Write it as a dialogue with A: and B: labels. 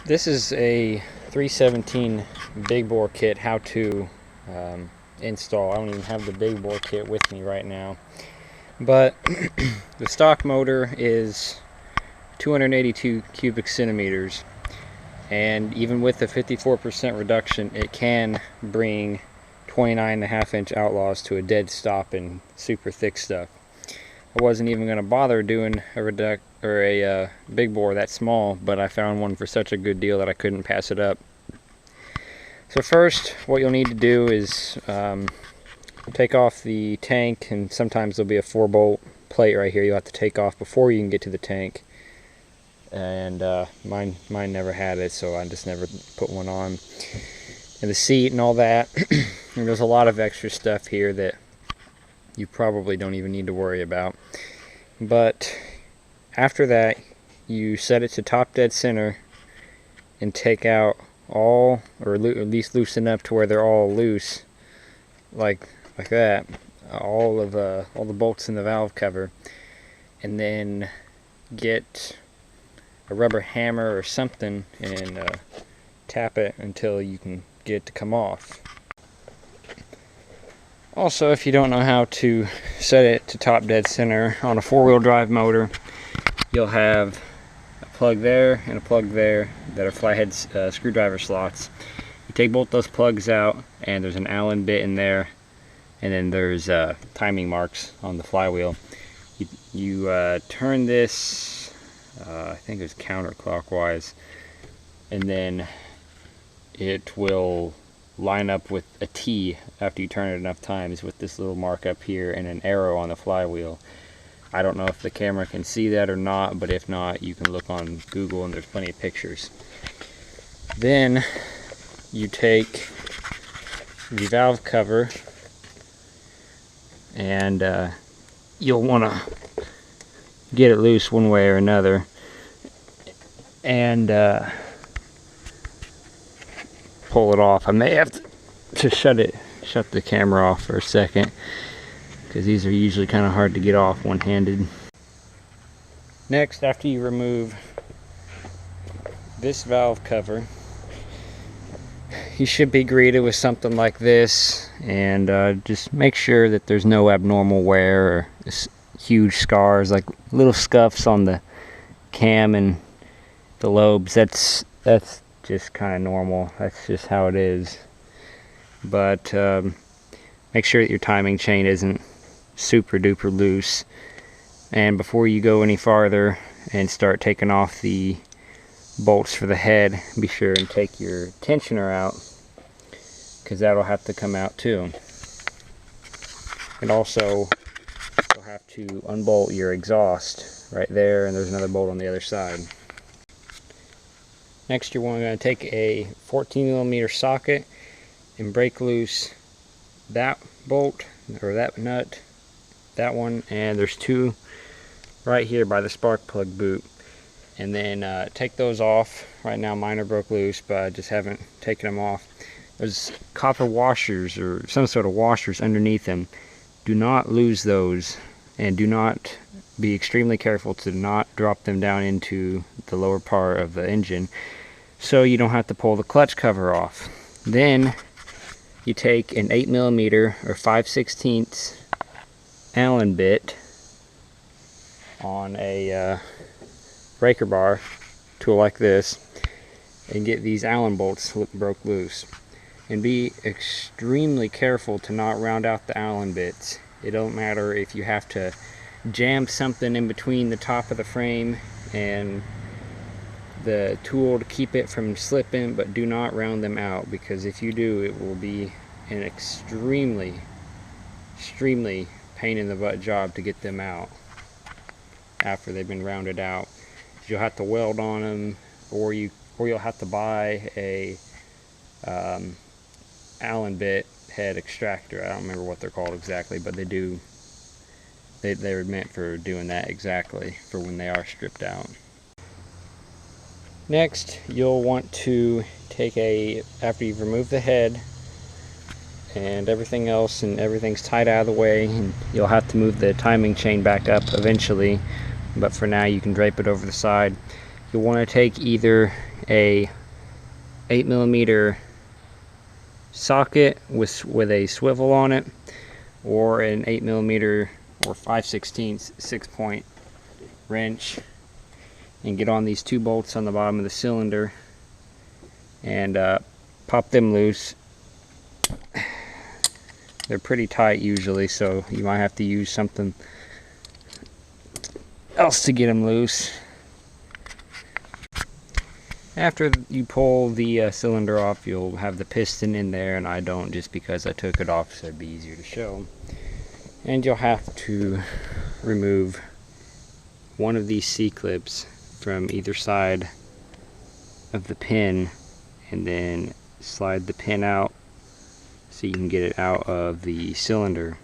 A: This is a 317 big bore kit, how to install. I don't even have the big bore kit with me right now, but the stock motor is 282 cubic centimeters, and even with the 54% reduction, it can bring 29.5-inch Outlaws to a dead stop in super thick stuff. I wasn't even going to bother doing a big bore that small, but I found one for such a good deal that I couldn't pass it up. So first, what you'll need to do is take off the tank, and sometimes there'll be a 4-bolt plate right here you'll have to take off before you can get to the tank. And mine never had it, so I just never put one on. And the seat and all that. And there's a lot of extra stuff here that you probably don't even need to worry about. But after that, you set it to top dead center and take out all, or at least loosen up to where they're all loose, like that, all the bolts in the valve cover, and then get a rubber hammer or something and tap it until you can get it to come off. Also, if you don't know how to set it to top dead center on a 4-wheel drive motor, you'll have a plug there and a plug there that are flathead screwdriver slots. You take both those plugs out, and there's an Allen bit in there, and then there's timing marks on the flywheel. You turn this, I think it's counterclockwise, and then it will line up with a T after you turn it enough times, with this little mark up here and an arrow on the flywheel. I don't know if the camera can see that or not, but if not, you can look on Google and there's plenty of pictures. Then you take the valve cover, and you'll want to get it loose one way or another, and pull it off. I may have to shut the camera off for a second, because these are usually kind of hard to get off one-handed. Next, after you remove this valve cover, you should be greeted with something like this, and just make sure that there's no abnormal wear or huge scars, like little scuffs on the cam and the lobes. That's just kind of normal. That's just how it is. But make sure that your timing chain isn't super duper loose. And before you go any farther and start taking off the bolts for the head, be sure and take your tensioner out, because that'll have to come out too. And also, you'll have to unbolt your exhaust right there, and there's another bolt on the other side. Next, you're going to take a 14mm socket and break loose that bolt, or that nut, that one, and there's two right here by the spark plug boot. And then take those off. Right now mine are broke loose, but I just haven't taken them off. There's copper washers or some sort of washers underneath them. Do not lose those, and do not be extremely careful to not drop them down into the lower part of the engine, so you don't have to pull the clutch cover off. Then you take an 8mm or 5/16 Allen bit on a breaker bar tool like this, and get these Allen bolts broke loose. And be extremely careful to not round out the Allen bits. It don't matter if you have to jam something in between the top of the frame and the tool to keep it from slipping, but do not round them out, because if you do, it will be an extremely pain in the butt job to get them out after they've been rounded out. You'll have to weld on them, or you'll have to buy a Allen bit head extractor. I don't remember what they're called exactly, but they're meant for doing that exactly, for when they are stripped out. Next, you'll want to take after you've removed the head and everything else, and everything's tied out of the way, and you'll have to move the timing chain back up eventually, but for now you can drape it over the side. you'll want to take either a 8mm socket with a swivel on it, or an 8mm or 5/16 6-point wrench, and get on these 2 bolts on the bottom of the cylinder and pop them loose. They're pretty tight usually, so you might have to use something else to get them loose. After you pull the cylinder off, you'll have the piston in there, and I don't, just because I took it off so it'd be easier to show. And you'll have to remove one of these C-clips from either side of the pin, and then slide the pin out so you can get it out of the cylinder.